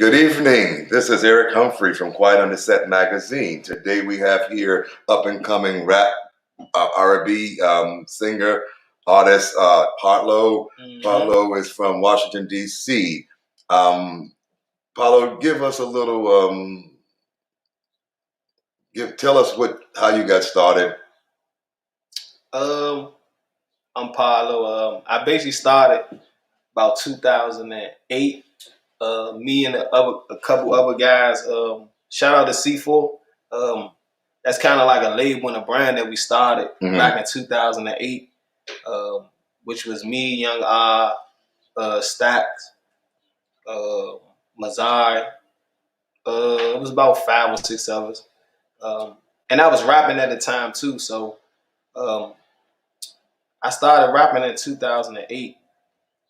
Good evening. This is Eric Humphrey from Quiet on the Set magazine. Today we have here up-and-coming rap R&B singer, artist Paulo. Paulo is from Washington, D.C. Paulo, give us a little, tell us how you got started. I'm Paulo. I basically started about 2008. Me and a couple other guys. Shout out to C4. That's kind of like a label and a brand that we started back in 2008, which was me, Young Stacks, Mazai. It was about 5 or 6 of us. And I was rapping at the time too. So I started rapping in 2008.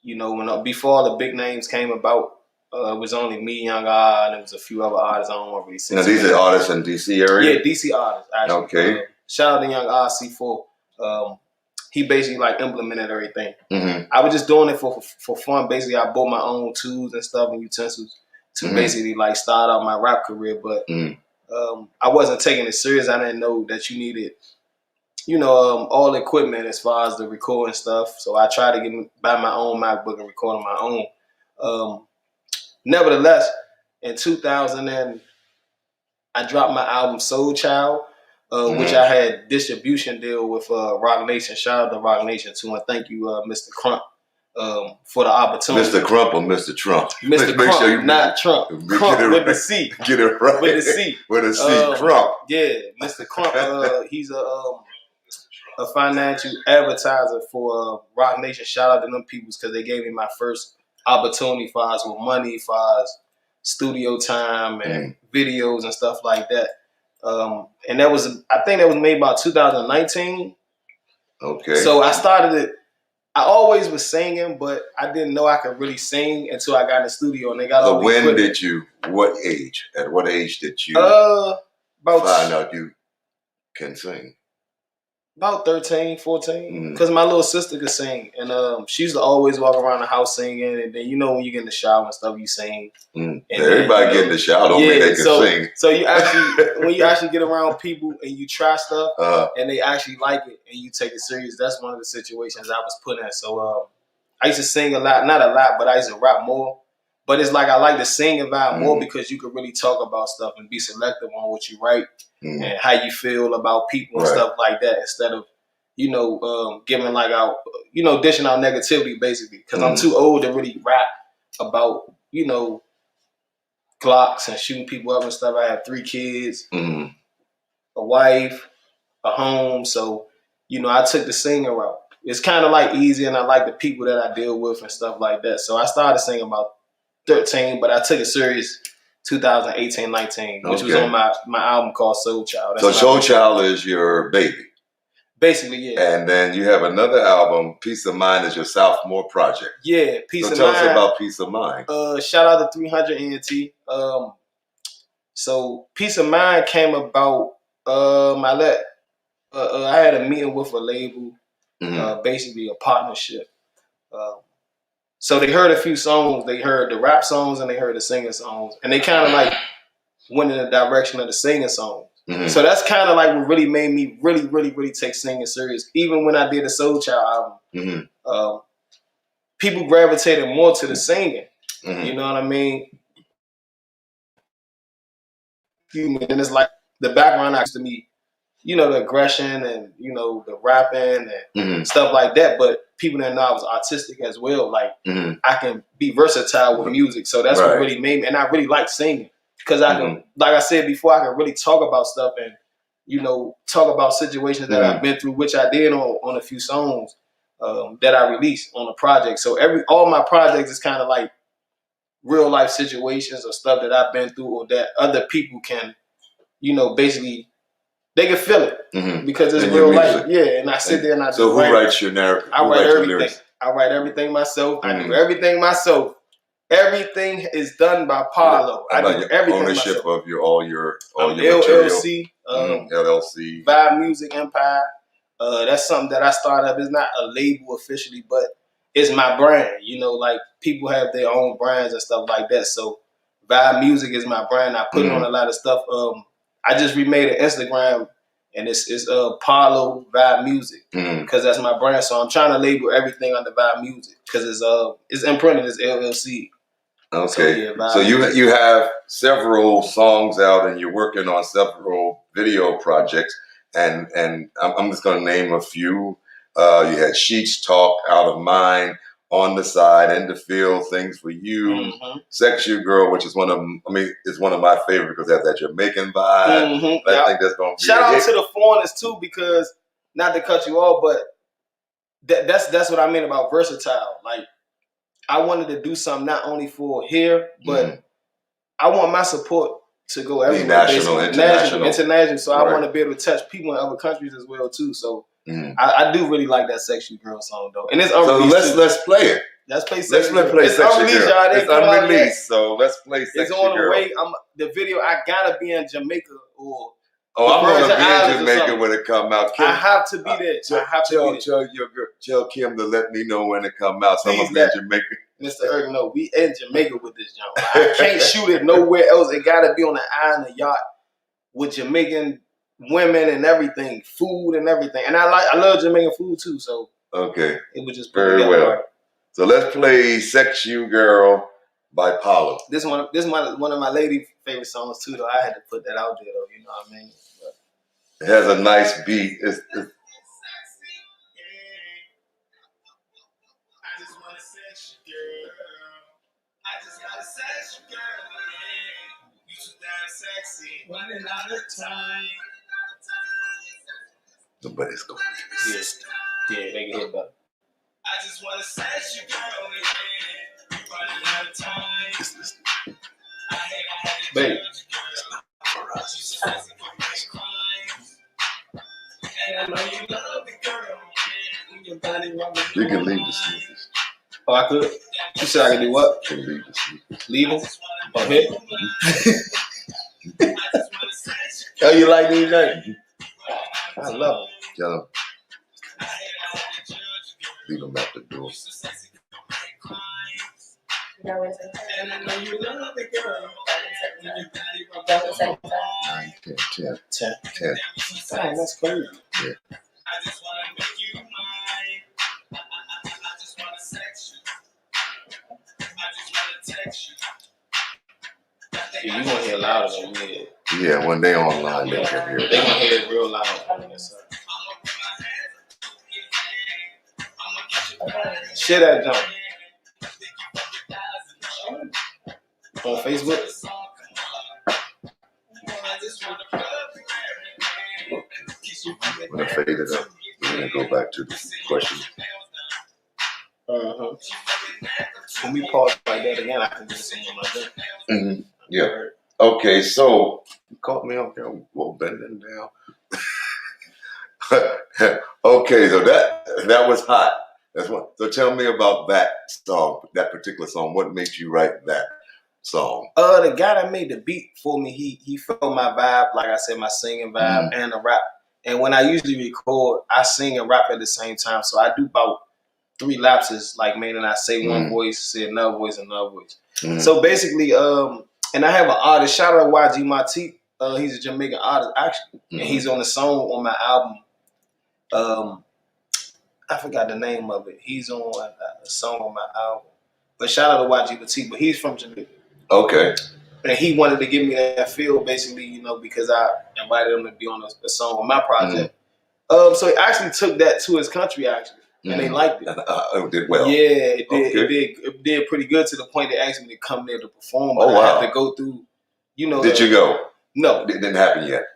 You know, before all the big names came about. It was only me, Young and there was a few other artists I don't really see. Now, these are artists in D.C. area? Yeah, D.C. artists, actually. Okay. Shout out to Young C4. He basically, like, implemented everything. I was just doing it for fun. Basically, I bought my own tools and stuff and utensils to basically, like, start out my rap career. But I wasn't taking it serious. I didn't know that you needed, all equipment as far as the recording stuff. So I tried to buy my own MacBook and record on my own. Nevertheless, in 2000, I dropped my album Soul Child, which I had distribution deal with Rock Nation. Shout out to Rock Nation too, and thank you, Mr. Crump, for the opportunity. Mr. Crump or Mr. Trump? Mr. Crump, sure not Trump. Crump with the C. Get it right. With the C. With a C. Crump. Yeah, Mr. Crump. He's a financial advertiser for Rock Nation. Shout out to them peoples because they gave me my first opportunity for us with money, for us studio time and videos and stuff like that. And I think that was made about 2019. Okay. So I started it. I always was singing, but I didn't know I could really sing until I got in the studio and they got all the equipment. At what age did you find out you can sing? About 13, 14, because my little sister could sing, and she used to always walk around the house singing. And then when you get in the shower and stuff, you sing. And everybody get in the shower don't mean they can sing. So you actually, when you actually get around people and you try stuff and they actually like it and you take it serious, that's one of the situations I was put in. So I used to sing a lot, not a lot, but I used to rap more. But it's like I like to sing and vibe more because you could really talk about stuff and be selective on what you write. And how you feel about people and stuff like that, instead of, giving like out, dishing out negativity basically. Because I'm too old to really rap about, Glocks and shooting people up and stuff. I have 3 kids, a wife, a home. So, I took the singing route. It's kind of like easy, and I like the people that I deal with and stuff like that. So I started singing about 13, but I took it serious 2018-19, which was on my album called Soul Child. So Soul Child is your baby? Basically, yeah. And then you have another album, Peace of Mind, is your sophomore project. Yeah, Peace of Mind. So tell us about Peace of Mind. Shout out to 300 ENT. So Peace of Mind came about, I had a meeting with a label, basically a partnership. So they heard a few songs. They heard the rap songs and they heard the singing songs. And they kind of like went in the direction of the singing songs. So that's kind of like what really made me really, really, really take singing serious. Even when I did the Soul Child album, people gravitated more to the singing. You know what I mean? And it's like the background acts to me, the aggression and, the rapping and stuff like that. But people didn't know I was artistic as well. Like, I can be versatile with music. So that's what really made me. And I really like singing because I can, like I said before, I can really talk about stuff and, talk about situations that I've been through, which I did on a few songs that I released on a project. So all my projects is kind of like real life situations or stuff that I've been through or that other people can, basically, they can feel it because it's real life. Yeah, and I sit there and I So who writes your narrative? I write everything. I write everything myself. I do everything myself. Everything is done by Paulo. I do everything ownership myself. of all your LLC, LLC, Vibe Music Empire. That's something that I started up. It's not a label officially, but it's my brand. Like people have their own brands and stuff like that. So Vibe Music is my brand. I put on a lot of stuff. I just remade an Instagram, and it's Paulo Vibe Music because that's my brand. So I'm trying to label everything under Vibe Music because it's imprinted as LLC. Okay, so you have several songs out, and you're working on several video projects, and I'm just going to name a few. You had Sheets Talk, Out of Mind, On the Side, In the Field, Things for You, Sex You Girl, which is it's one of my favorites because it has that Jamaican vibe. I think that's going to be shout out to the foreigners too, because not to cut you off, but that's what I mean about versatile. Like, I wanted to do something not only for here, but I want my support to go everywhere. National, international. So I want to be able to touch people in other countries as well too. So I do really like that Sex You Girl song though, and it's unreleased. So let's play it. Let's play Sex You Girl. It's unreleased, y'all. It's unreleased, so let's play Sex You Girl. It's on the way. The video. I gotta be in Jamaica or. I'm gonna be in Jamaica when it come out. Kim, I have to be there. Tell Kim to let me know when it come out. So I'm gonna be in Jamaica. Mr. Erg, no, we in Jamaica with this jump. I can't shoot it nowhere else. It gotta be on the island, a yacht with Jamaican women and everything, food and everything. And I love Jamaican food too. So okay, it was just very well. Right. So let's play "Sex You Girl" by Paulo. This one of my lady favorite songs too. Though I had to put that out there though. You know what I mean? It has a nice beat. It's nobody's going to resist. Yeah, they can hit better. I just want to sex you, girl. Yeah. You running out of time. Babe. For us. And I know you love it, girl. When your body You can leave the sneakers. Oh, I could? You said I could do what? You can leave the sneakers. Leave them? Oh, hit? Oh, you like these things? I love them. Tell them. Leave them at the door. And I know you love it, girl. 9, 10. 10. Dang, that's crazy. Yeah. I just want to make you mine. I just want to sex you. I just want to text you. Yeah, you gonna hear louder than me. Yeah, when they online, they can hear it. They gonna hear it real loud. Share that jump. On Facebook? When I fade it up, we're going to go back to the question. When we pause like that again, I can do the same like that. Yeah. Okay, so you caught me up there. Well, bending down. Okay, so that was hot. That's what. So tell me about that song, that particular song. What made you write that song? The guy that made the beat for me, he felt my vibe, like I said, my singing vibe and the rap. And when I usually record, I sing and rap at the same time. So I do about 3 lapses, like meaning I say one voice, say another voice, another voice. So basically, and I have an artist, shout out YG Martin. He's a Jamaican artist, actually. And he's on the song on my album. I forgot the name of it. He's on a song on my album. But shout out to YG Martin, but he's from Jamaica. Okay. And he wanted to give me that feel, basically, you know, because I invited him to be on a song on my project. So he actually took that to his country, actually. And they liked it. It did well. Yeah, it did. Okay. It did pretty good to the point they asked me to come there to perform. But I had to go through, you know. Did you go? No. It didn't happen yet.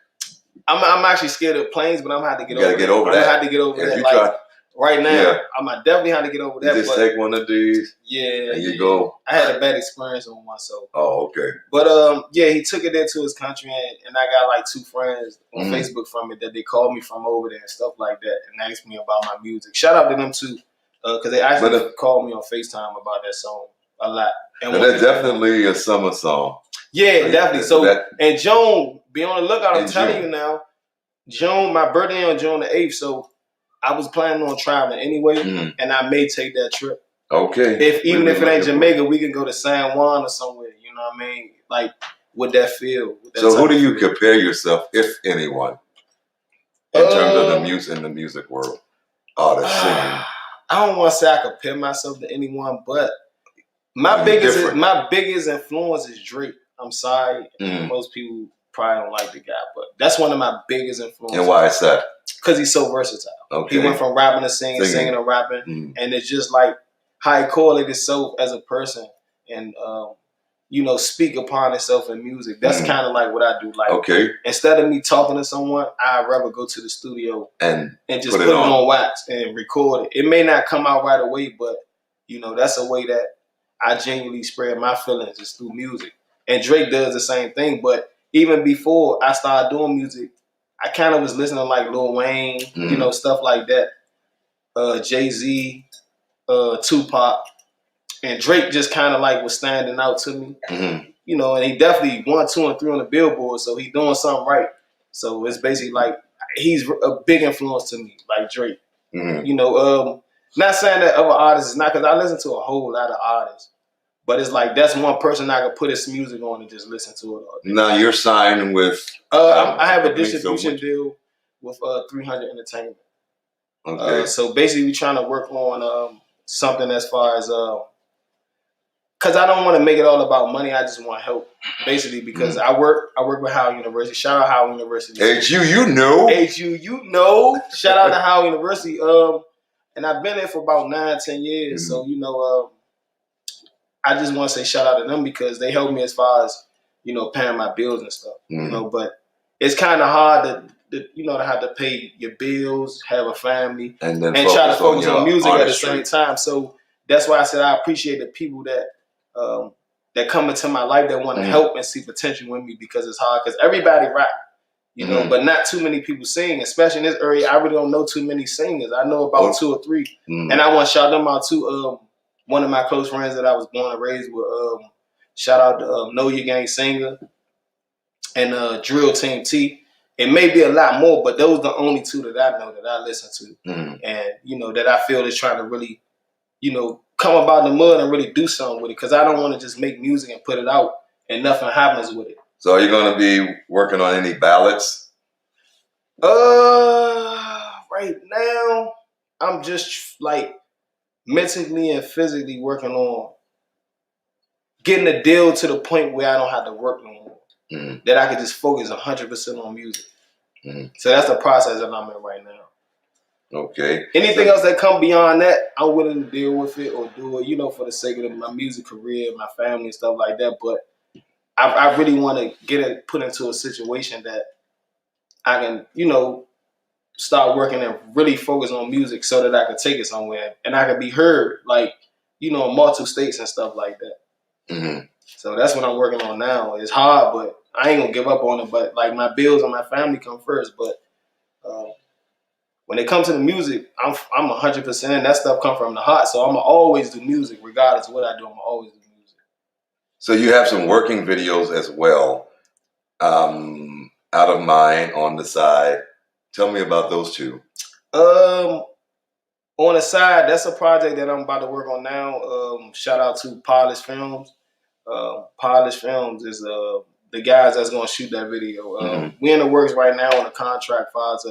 I'm actually scared of planes, but I'm gonna have to get over that. Get over that. I'm gonna have to get over that. Like, right now, I'm definitely have to get over that. You just take one of these. Yeah. And you go. I had a bad experience on one, so. Oh, okay. But yeah, he took it there to his country, and I got like 2 friends on Facebook from it that they called me from over there and stuff like that, and asked me about my music. Shout out to them too, because they actually called me on FaceTime about that song a lot. And that's definitely a summer song. Yeah, definitely. So and June, be on the lookout. I'm telling you now, June, my birthday on June the 8th. So I was planning on traveling anyway, and I may take that trip. Okay. Even if it ain't Jamaica, we can go to San Juan or somewhere. You know what I mean? like with that feel. With that So who do you feel. compare yourself, if anyone, in terms of the music world? Artists singing. I don't want to say I compare myself to anyone, but my biggest influence is Drake. I'm sorry, most people probably don't like the guy, but that's one of my biggest influences. And why is that? Because he's so versatile. Okay. He went from rapping to singing to rapping, and it's just like how he correlated himself as a person, and speak upon himself in music. That's kind of like what I do. Like, instead of me talking to someone, I'd rather go to the studio and just put it on wax and record it. It may not come out right away, but that's a way that I genuinely spread my feelings is through music. And Drake does the same thing. But even before I started doing music, I kind of was listening to like Lil Wayne, stuff like that. Jay-Z, Tupac. And Drake just kind of like was standing out to me. And he definitely 1, 2, and 3 on the Billboard, so he's doing something right. So it's basically like he's a big influence to me, like Drake. Not saying that other artists is not, because I listen to a whole lot of artists, but it's like that's one person I could put his music on and just listen to it all day. Now you're signed with. I have a distribution deal with 300 Entertainment. Okay. So basically, we're trying to work on something as far as. Because I don't want to make it all about money. I just want help, basically, because I work with Howard University. Shout out Howard University. HU, you know. Shout out to Howard University. And I've been there for about 9, 10 years. So, I just want to say shout out to them because they helped me as far as, paying my bills and stuff. But it's kind of hard to have to pay your bills, have a family, and try to focus on music at the same time. So that's why I said I appreciate the people that come into my life that want to help and see potential with me, because it's hard, because everybody rap, but not too many people sing, especially in this area. I really don't know too many singers. I know about 2 or 3, and I want to shout them out too. One of my close friends that I was born and raised with, shout out to Know Your Gang Singer and Drill Team T. It may be a lot more, but those are the only 2 that I know that I listen to, and that I feel is trying to really, come about the mud and really do something with it, because I don't want to just make music and put it out and nothing happens with it. So are you going to be working on any ballads? Right now, I'm just like mentally and physically working on getting a deal to the point where I don't have to work no more. That I can just focus 100% on music. So that's the process that I'm in right now. Okay. Anything else that come beyond that, I'm willing to deal with it or do it, for the sake of my music career, my family and stuff like that. But I really want to get it put into a situation that I can, start working and really focus on music so that I can take it somewhere and I can be heard, like, in multiple states and stuff like that. So that's what I'm working on now. It's hard, but I ain't gonna give up on it. But like my bills and my family come first. But when it comes to the music, I'm 100%. That stuff come from the heart. So I'ma always do music, regardless of what I do. I'ma always do music. So you have some working videos as well, Out of Mind on the side. Tell me about those 2. On the side, that's a project that I'm about to work on now. Shout out to Polish Films. Polish Films is the guys that's gonna shoot that video. We in the works right now on a contract about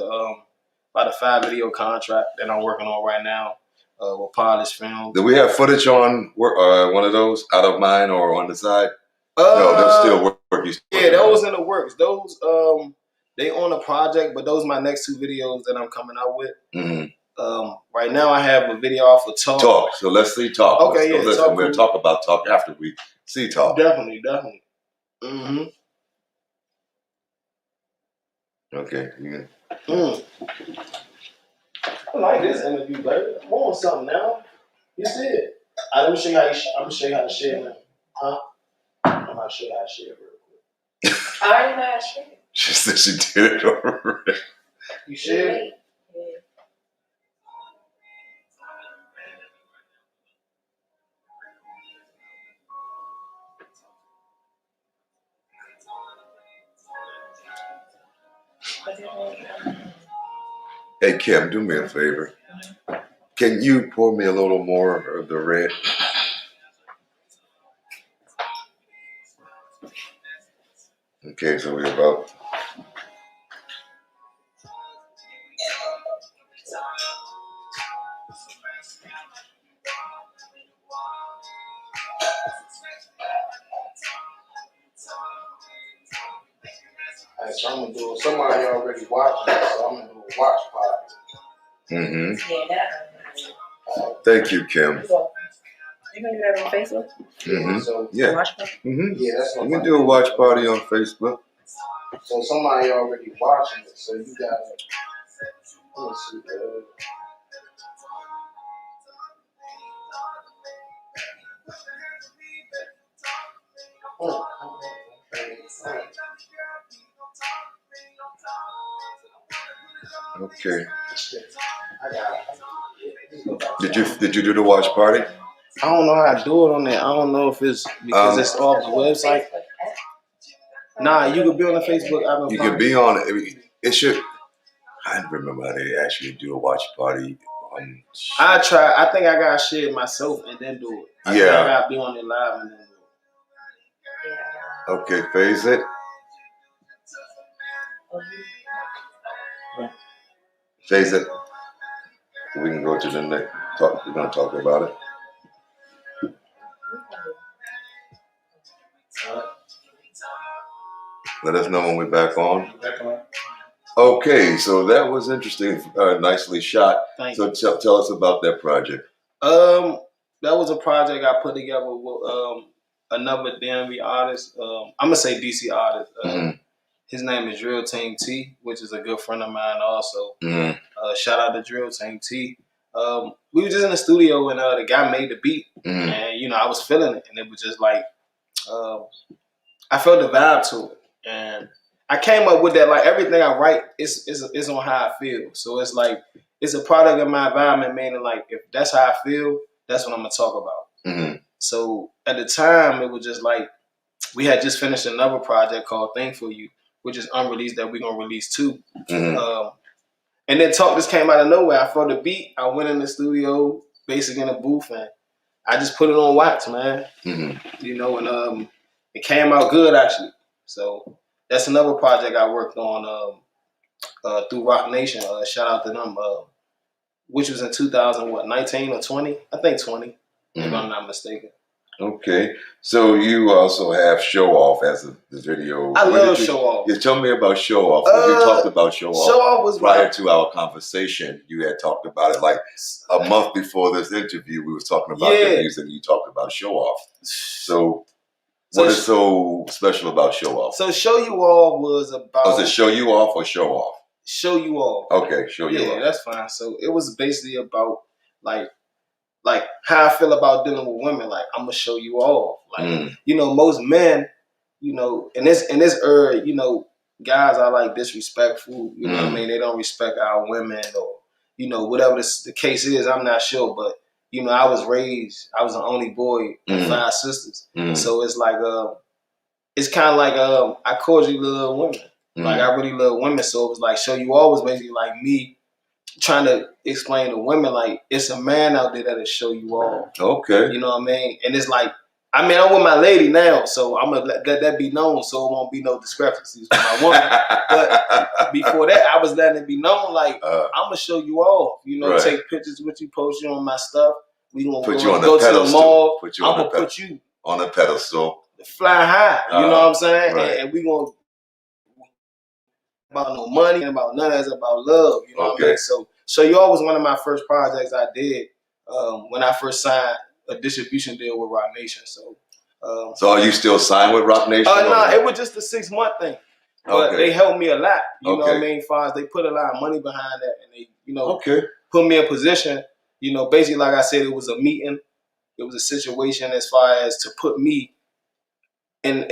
a 5-video contract that I'm working on right now with Polish Films. Do we have footage on one of those, Out of Mind or On the Side? No, they're still working. Yeah, those in the works. Those they on a project, but those are my next 2 videos that I'm coming out with. Right now I have a video off of Talk. So let's see Talk. Okay, Talk. We'll talk about Talk after we see Talk. Definitely. Okay. I like this interview, baby. I'm on something now. You see it? I'm gonna show you how to share now. Huh? I'm gonna show you how to share real quick. I already know how to share. She said she did it already. You shared it? Hey, Kim, do me a favor. Can you pour me a little more of the red? Okay, so we're about. Right, so I'm gonna do. Somebody already watching it, so I'm gonna do a watch party. Mm-hmm. Thank you, Kim. You can do that on Facebook? Mm-hmm. So, Yeah. Mm-hmm. Yeah, that's what we can do a watch party on Facebook. So somebody already watching it, so you gotta. Let's see. Okay. I got it. Did you do the watch party? I don't know how to do it on there. I don't know if it's because it's off the website. Nah, you can be on the Facebook. You can be on it. It should. I don't remember how they actually do a watch party. I try. I think I gotta share it myself and then do it. I think I gotta be on it live and then do it. Okay, phase it. Phase it. We can go to the next talk. We're gonna talk about it. Let us know when we're back on. Okay, so that was interesting. Nicely shot. So tell us about that project. That was a project I put together with another DMV artist. I'm gonna say DC artist. His name is Drill Team T, which is a good friend of mine also. Shout out to Drill Team T. We were just in the studio and the guy made the beat, and I was feeling it, and it was just like I felt the vibe to it, and I came up with that. Like everything I write is on how I feel. So it's like it's a product of my environment, meaning like if that's how I feel, that's what I'm gonna talk about. So at the time, it was just like we had just finished another project called "Thing for You," which is unreleased that we're gonna release too. And then talk just came out of nowhere. I felt the beat. I went in the studio, basically in a booth, and I just put it on wax, man. And it came out good actually. So that's another project I worked on through Rock Nation. Shout out to them. Which was in 2019 or 20? I think 20, if I'm not mistaken. Okay, so you also have Show Off as the video. I love Show Off. Yeah, tell me about Show Off. You talked about Show Off. Show Off was prior to our conversation. You had talked about it like a month before this interview. We was talking about the music. And you talked about Show Off. So what is so special about Show Off? So Show You Off was about. Was it Show You Off or Show Off? Show You Off. Okay, Show You Off. Yeah, that's fine. So it was basically about like how I feel about dealing with women. Like I'm gonna show you off. Like most men, in this era, guys are like disrespectful. You know what I mean? They don't respect our women or whatever the case is. I'm not sure, but I was the only boy of 5 sisters. So it's like it's kind of like I cordially love women. Like I really love women. So it was like Show You Off was basically like me trying to explain to women like it's a man out there that'll show you off. Okay. You know what I mean? And it's like, I'm with my lady now, so I'm gonna let that be known so it won't be no discrepancies with my woman. But before that, I was letting it be known like I'm gonna show you off. Take pictures with you, post you on my stuff. We gonna go to the mall. I'm gonna put you on a pedestal. Fly high. You know what I'm saying? Right. And we gonna about no money and about none of it's about love. You know what I mean? So You Off was one of my first projects I did when I first signed a distribution deal with Rock Nation. So are you still signed with Rock Nation? No, it was just a 6-month thing. But they helped me a lot. You know what I mean? As far as they put a lot of money behind that and they, put me in position. Basically like I said, it was a meeting. It was a situation as far as to put me in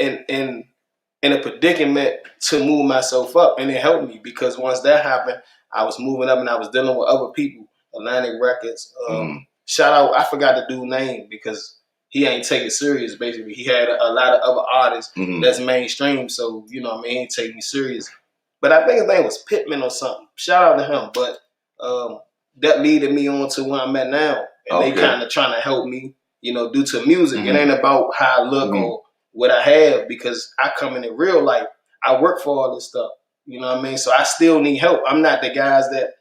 a predicament to move myself up, and it helped me because once that happened, I was moving up and I was dealing with other people. Atlantic Records. Shout out, I forgot the dude's name because he ain't take it serious. Basically, he had a lot of other artists that's mainstream, so he ain't take me serious. But I think his name was Pittman or something. Shout out to him. But that leaded me on to where I'm at now, and they kind of trying to help me, due to music. It ain't about how I look or what I have, because I come in real life. I work for all this stuff. You know what I mean? So I still need help. I'm not the guys that,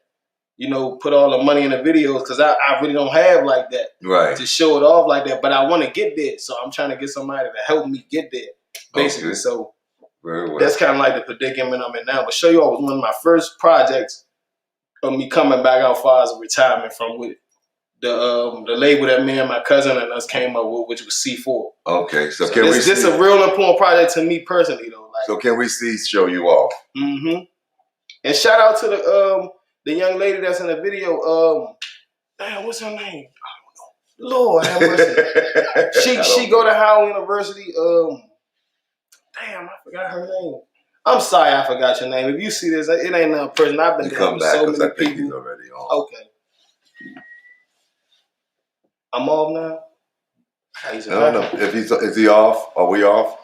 you know, put all the money in the videos because I really don't have like that to show it off like that. But I want to get there. So I'm trying to get somebody to help me get there, basically. Okay. So very well. That's kind of like the predicament I'm in now. But Show You Off was one of my first projects of me coming back out far as a retirement from with the label that me and my cousin and us came up with, which was C4. Okay, so can we see? This is a real important project to me personally, though. Like, so can we see Show You Off? Mm-hmm. And shout out to the young lady that's in the video. Damn, what's her name? I don't know. Lord have mercy. she go to Howard University. Damn, I forgot her name. I'm sorry, I forgot your name. If you see this, it ain't no person. I've been doing with so many people. He's already on. Okay. I'm off now. I don't know if is he off? Are we off?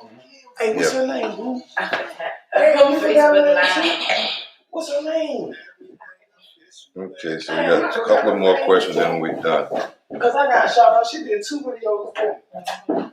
Hey, what's her name, boo? What's her name? Okay, so we got a couple of more questions and we're done. Because I got a shout out. She did 2 videos before.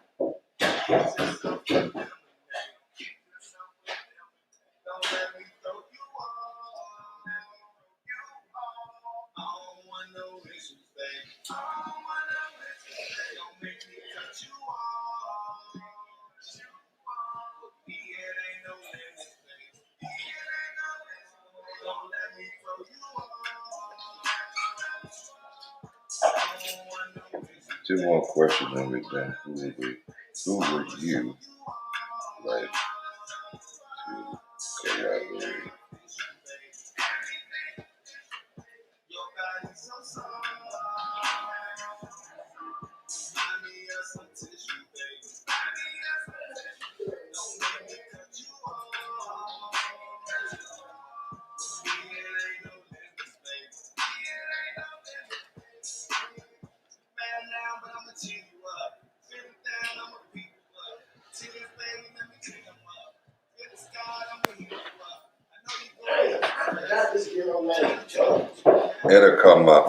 Two more questions and we're done. Who would you like to collaborate? It'll come up.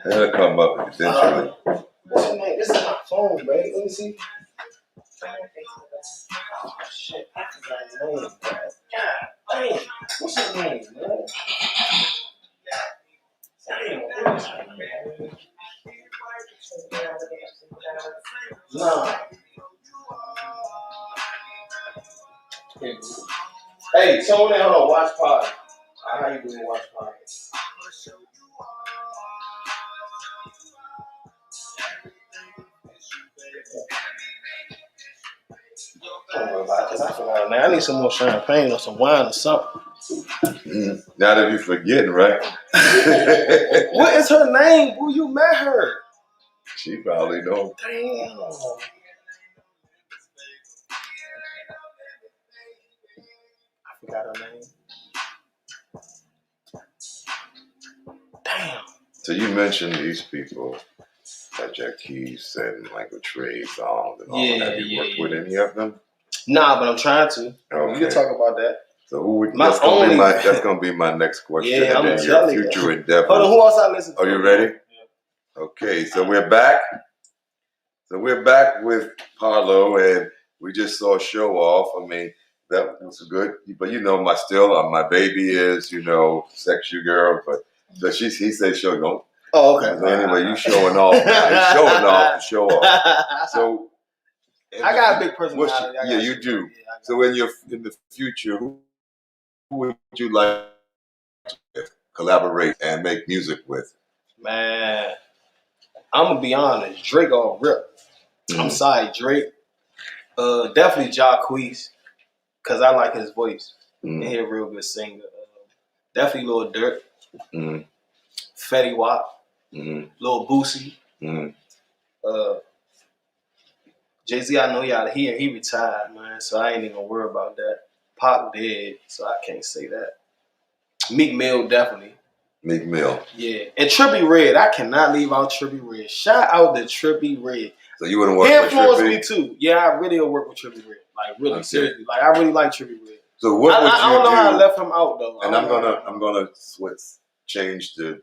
It'll come up eventually. What's your name? This is my phone, babe. Let me see. Oh, shit. I forgot your name. God damn. What's your name, man? Nah. Hey, someone that hold on, watch pod. How you doing? Watch pod. Because I forgot, man. I need some more champagne or some wine or something. Now that you forgetting, right? What is her name? Who you met her? She probably don't. Damn. I forgot her name. Damn. So you mentioned these people, like Jack Keys and Michael Trey songs and all that. Have you worked with any of them? Nah, but I'm trying to. Okay. We can talk about that. So who would, that's gonna be my next question. Yeah, I'm and your future endeavors. Hold on, who else I listen to? Are you ready? Yeah. Okay, so we're back. So we're back with Parlo, and we just saw Show Off. I mean, that was good. But you know, my baby is, you know, sexy girl. But he said show don't. Oh, okay. So anyway, you showing off. You're showing off to show off. So I got a big personality. Yeah, you do. Yeah, so in the future, who would you like to collaborate and make music with? Man, I'm gonna be honest. Drake on rip. I'm sorry, Drake. Definitely Jacquees, cause I like his voice. And he's a real good singer. Definitely Lil Durk. Fetty Wap. Lil Boosie. Jay-Z, I know y'all here. He retired, man, so I ain't even worried about that. Pop dead, so I can't say that. Meek Mill, definitely. Meek Mill. Yeah. And Trippie Redd. I cannot leave out Trippie Redd. Shout out to Trippie Redd. So you wouldn't work with Trippie? He influenced me too. Yeah, I really will work with Trippie Redd. Like, really, seriously. Like, I really like Trippie Redd. So what would you do? I don't know how I left him out, though. And I'm gonna change the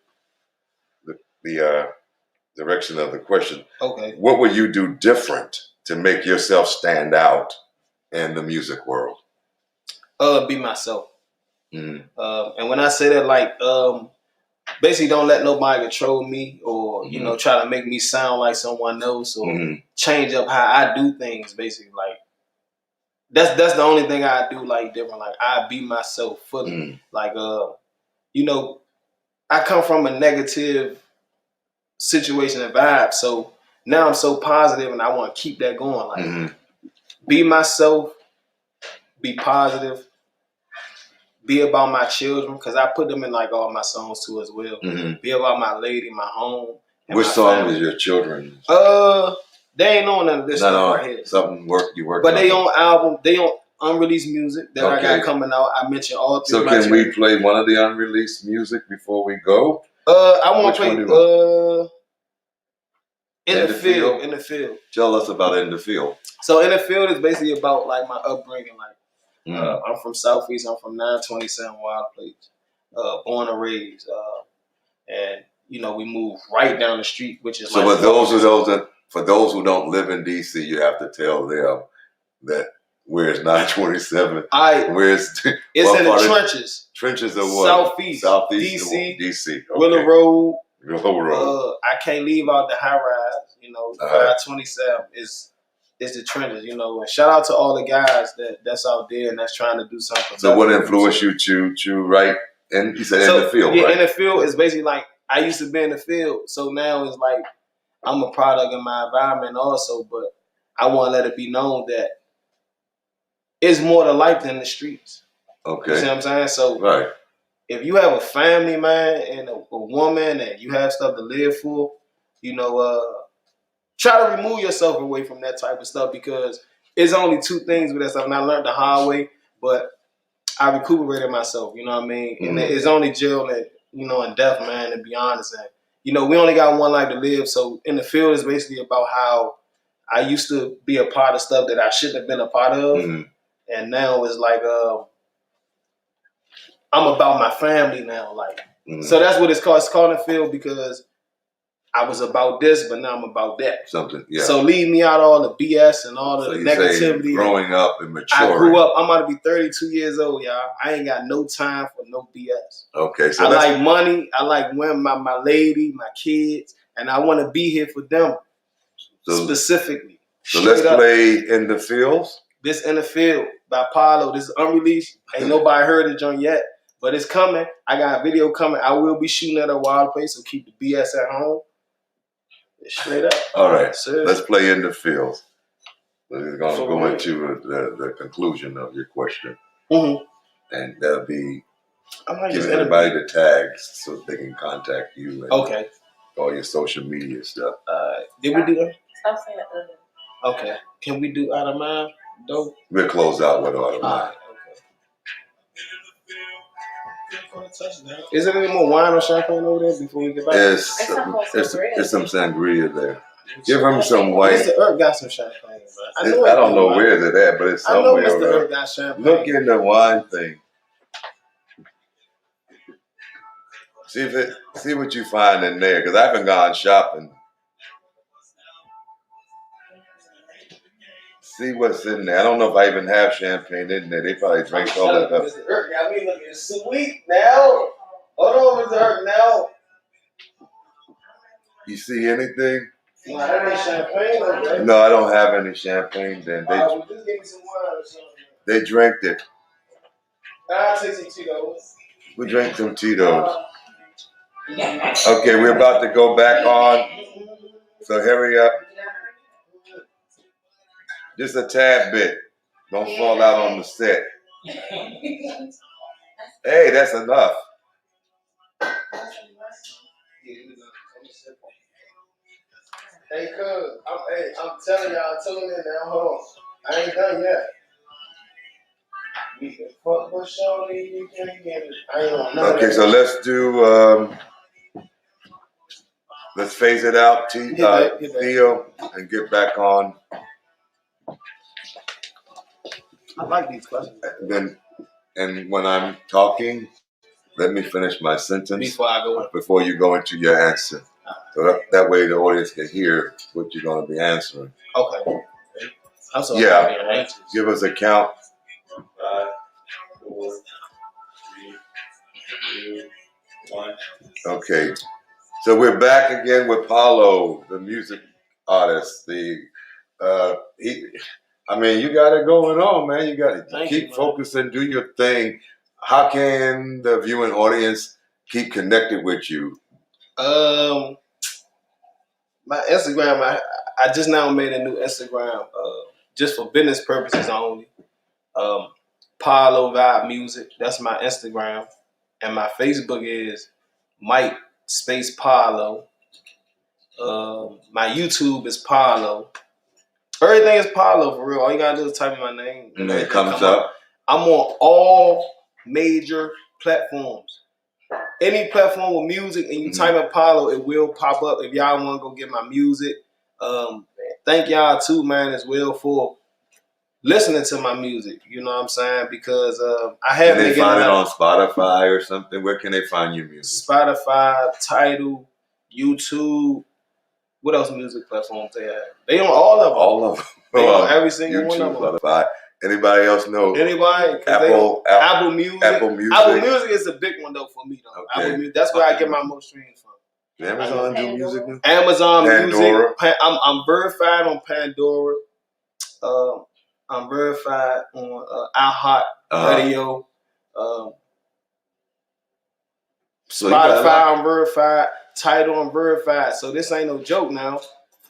direction of the question. Okay. What would you do different to make yourself stand out in the music world? Be myself. Mm-hmm. And when I say that, like, basically don't let nobody control me or, you know, try to make me sound like someone else or change up how I do things, basically. Like, that's the only thing I do, like, different. Like, I be myself fully. Like, you know, I come from a negative situation and vibe, so now I'm so positive and I want to keep that going. Like, be myself, be positive, be about my children, because I put them in like all my songs too as well. Be about my lady, my home. Which song is your children? They ain't on none of this stuff right here. Something you work. But they on album, they on unreleased music that I got coming out. I mentioned all three. So can we play one of the unreleased music before we go? I want to play In the Field. In the Field. Tell us about In the Field. So In the Field is basically about like my upbringing. Like I'm from Southeast. I'm from 927 Wild Plains. Born and raised. And you know we moved right down the street, which is so like for those who don't live in DC, you have to tell them that where's 927? Where's it's in the trenches. Trenches of what? Southeast DC. Okay. Willow Road. Road. I can't leave out the high rise. You know, 527 is the trenches. You know, and shout out to all the guys that's out there and that's trying to do something. So what influenced you to write? And you said In the Field, yeah, right? In the Field is basically like I used to be in the field, so now it's like I'm a product of my environment also, but I want to let it be known that it's more to life than the streets. Okay. You see what I'm saying? So if you have a family, man, and a woman, and you have stuff to live for, you know, try to remove yourself away from that type of stuff because it's only two things with that stuff. And I learned the hard way, but I recuperated myself, you know what I mean? And it's only jail and, you know, and death, man, to be honest. And, you know, we only got one life to live. So In the Field is basically about how I used to be a part of stuff that I shouldn't have been a part of. And now it's like, I'm about my family now. Like, so that's what it's called. It's called In the Field because I was about this, but now I'm about that. Something, yeah. So leave me out all the BS and all the negativity. Growing up and maturing. I grew up. I'm about to be 32 years old, y'all. I ain't got no time for no BS. Okay, so I like money. I like women, my lady, my kids, and I want to be here for them specifically. So let's play In the Fields. This In the Field by Paulo. This is unreleased. Ain't nobody heard it John yet, but it's coming. I got a video coming. I will be shooting at a wild place, so keep the BS at home. Straight up. All right. Let's play In the Fields. We're going to go into the conclusion of your question. And that'll be giving everybody the tags so they can contact you and all your social media stuff. Did we do that? Stop saying that. Okay. Can we do Out of Mind? Dope. We'll close out with Out of Mind. Is there any more wine or champagne over there before we get back? There's some sangria there. Give him some white. Mr. Earth got some champagne, bro. I don't know where it's at, but it's somewhere. I know Mr. Earth got champagne. Look in the wine thing. See what you find in there, because I haven't gone shopping. See what's in there. I don't know if I even have champagne in there. They probably drank all that up. Mr. Earth got me looking sweet now. Hold on, Mr. Earth, now. You see anything? No, that ain't champagne, okay? No, I don't have any champagne. Then just give me some wine or something. They drank it. I'll take some Tito's. We drank some Tito's. Okay, we're about to go back on. So hurry up. Just a tad bit. Don't fall out on the set. Hey, that's enough. Hey, cuz, I'm telling y'all, tune in now. Hold on. I ain't done yet. We can fuck with Shorty, you can get it. I ain't on none of that. So let's do, let's phase it out, Theo, and get back on. I like these questions. And when I'm talking, let me finish my sentence before you go into your answer. So that way the audience can hear what you're going to be answering. Okay. I'm so give us a count. 4, 3, 2, 1. Okay. So we're back again with Paulo, the music artist. You got it going on, man. You got to keep focusing, do your thing. How can the viewing audience keep connected with you? My Instagram, I just now made a new Instagram, just for business purposes only. Paulo Vibe Music. That's my Instagram, and my Facebook is Mike Space Paulo. My YouTube is Paulo. Everything is Paulo for real. All you gotta do is type in my name, and it comes up. I'm on all major platforms. Any platform with music, and you type in Paulo, it will pop up. If y'all want to go get my music, thank y'all too, man, as well for listening to my music. You know what I'm saying? Because I have. Can they find it on Spotify or something? Where can they find your music? Spotify, Tidal, YouTube. What else music platforms they have? They on all of them. All of them. They on every single YouTube, one of them. Spotify. Anybody else know? Anybody? Apple Music. Apple Music is a big one though for me though. Okay. Apple Music. That's where I get my most streams from. Amazon do music now? Amazon Pandora. Music. I'm verified on Pandora. I'm verified on iHeart Radio. Spotify, I'm verified. Tidal, I'm verified. So this ain't no joke now.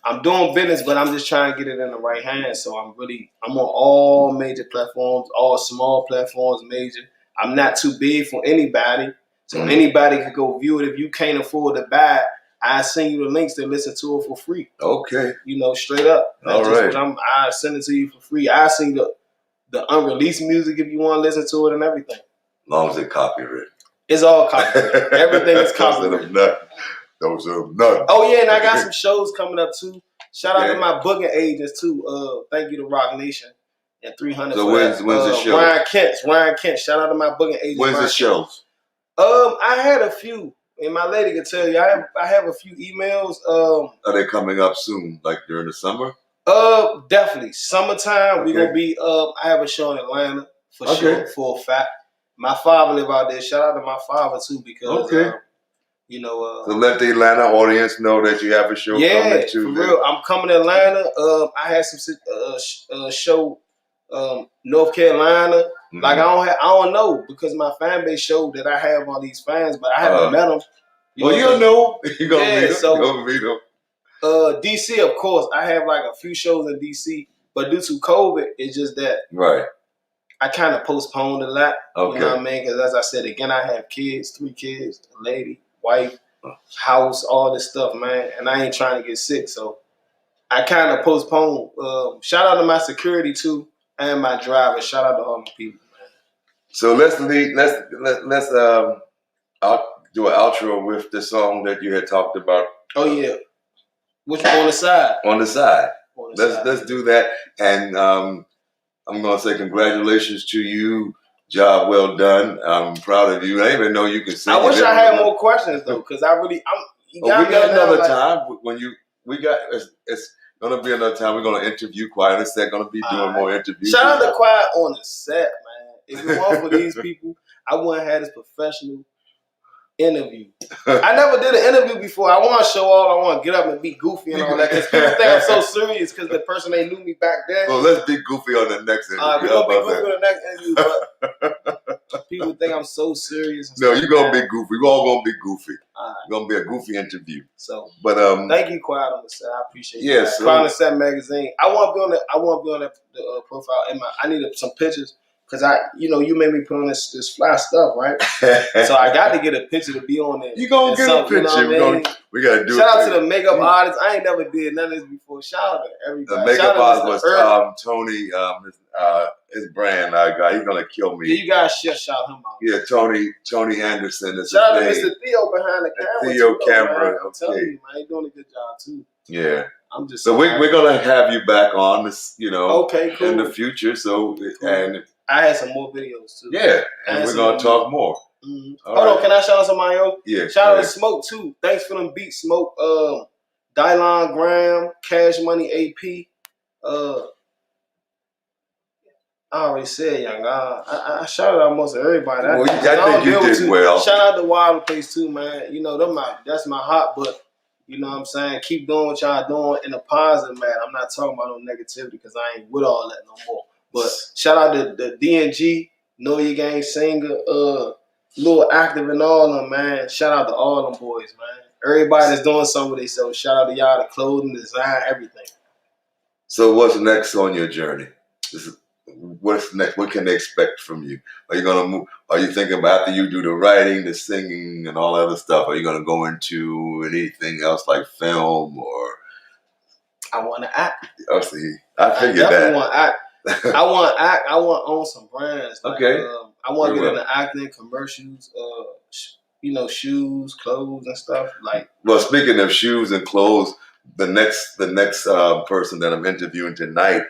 I'm doing business, but I'm just trying to get it in the right hands. So I'm on all major platforms, all small platforms, major. I'm not too big for anybody. So anybody could go view it. If you can't afford to buy it, I send you the links to listen to it for free. Okay. You know, straight up. All right. I send it to you for free. I send you the unreleased music if you want to listen to it and everything. As long as it's copyrighted. It's all copyrighted. Everything is copyrighted. Those are nuts. Oh yeah, and I got some shows coming up too. Shout out to my booking agents too. Thank you to Rock Nation and 300. So when's the show? Ryan Kent. Shout out to my booking agent. When's the shows? I had a few, and my lady can tell you. I have a few emails. Are they coming up soon? Like during the summer? Definitely summertime. We gonna be. I have a show in Atlanta for sure, for a fact. My father live out there. Shout out to my father too because. You know, so let the Atlanta audience know that you have a show coming too. For real. I'm coming to Atlanta. I had some show North Carolina. Like I don't know because my fan base showed that I have all these fans, but I haven't met them. You'll know. You're gonna meet them. So, you're gonna meet them. DC, of course, I have like a few shows in DC, but due to COVID, it's just that I kind of postponed a lot. Okay. You know what I mean? Because as I said again, I have kids, 3 kids, a lady, wife, house, all this stuff, man. And I ain't trying to get sick, so I kind of postponed. Shout out to my security too and my driver. Shout out to all my people, man. So let's do an outro with the song that you had talked about. Oh yeah, which one on the side? On the side. Let's do that, and I'm gonna say congratulations to you. Job well done. I'm proud of you. I didn't even know you could sing. I wish I had more questions though, because we got another time when it's gonna be another time. We're gonna interview Quiet on the Set. Gonna be doing more interviews. Shout out to Quiet on the Set, man. If it weren't for these people, I wouldn't have this professional interview. I never did an interview before. I want to show off. I want to get up and be goofy and all that. Because people think I'm so serious because the person they knew me back then. Well, let's be goofy on the next interview. We're going to be goofy on the next interview. But people think I'm so serious. No, you're going to be goofy. We're all going to be goofy. It's going to be a goofy interview. So, but thank you, Quiet on the Set. I appreciate it. Yes. Quiet on the Set magazine. I want to be on the profile. I need some pictures. Because you made me put on this fly stuff, right? So I got to get a picture to be on there. You gonna get a picture? You know we gotta do. Shout out to the makeup artist. I ain't never did none of this before. Shout out to everybody. The makeup artist was Tony. His brand guy. He's gonna kill me. Yeah, you guys should shout him out. Yeah, Tony Anderson is shout out his to Mr. Theo behind the camera. Theo camera. Man. I'm telling you, man, he's doing a good job too. Yeah. I'm just. So we're gonna have you back on this, okay, cool. in the future. So cool. And I had some more videos too. Yeah, and we're gonna talk more. Mm-hmm. Hold on, can I shout out somebody else? Yeah. Shout out to Smoke too. Thanks for them beats, Smoke. Dylon Graham, Cash Money AP. I already said, young. I shouted out most of everybody. Well, I think you did well. Shout out to Wild Place too, man. You know, that's my hot, but you know what I'm saying? Keep doing what y'all doing in a positive manner. I'm not talking about no negativity because I ain't with all that no more. But shout out to the DNG, Know Your Gang Singer, Little Active and all of them, man. Shout out to all them boys, man. Everybody that's doing something with themselves. Shout out to y'all, the clothing, design, everything. So what's next on your journey? What's next? What can they expect from you? Are you gonna move? Are you thinking about after you do the writing, the singing, and all that other stuff? Are you gonna go into anything else like film or? I want to act. Oh, see, I figured I that. Want to act. I want to act. I want to own some brands. Like, okay. I want to get into acting, commercials, shoes, clothes, and stuff. Like. Well, speaking of shoes and clothes, the next person that I'm interviewing tonight,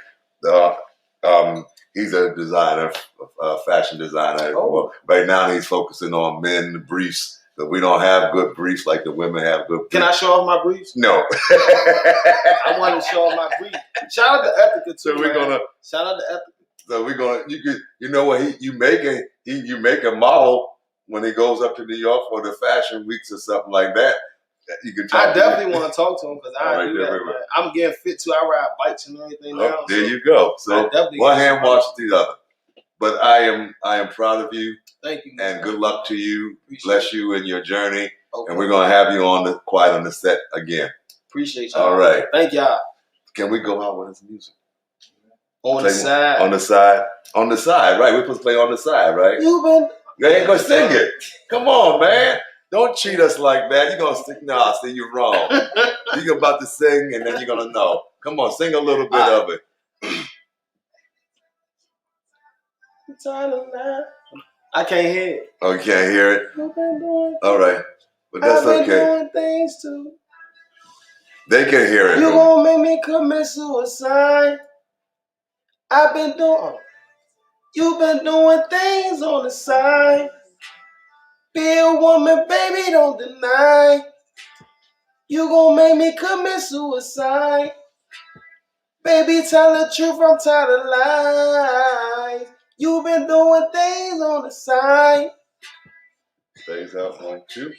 he's a designer, a fashion designer. Oh. Well, right now he's focusing on men briefs. But we don't have good briefs like the women have good briefs. Can I show off my briefs? No. I want to show off my briefs. Shout out to Ethica too. So we're gonna shout out to Ethica. So we're gonna you know what you make a model when he goes up to New York for the fashion weeks or something like that. You can talk. I definitely want to talk to him because I do that. Man. I'm getting fit too. I ride bikes and everything now. There you go. So one hand washes the other. But I am proud of you. Thank you. And good luck to you. Bless you in your journey. Okay. And we're gonna have you quiet on the set again. Appreciate y'all. All right. Thank y'all. Can we go out with his music? On the side. On the side. On the side, right? We're supposed to play on the side, right? You ain't gonna sing it. Come on, man. Don't cheat us like that. You're gonna sing. No, see, you're wrong. You're about to sing and then you're gonna know. Come on, sing a little bit of it. I can't hear it. Oh, you can't hear it? All right. But that's okay. I've been doing things too. They can hear it. You gonna make me commit suicide. You've been doing things on the side. Be a woman, baby, don't deny. You gonna make me commit suicide. Baby, tell the truth, I'm tired of lies. You've been doing things on the side. Stays out 1, 2.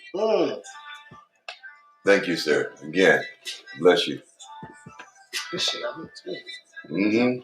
Thank you, sir. Again, bless you. This shit, I'm too. Mm-hmm.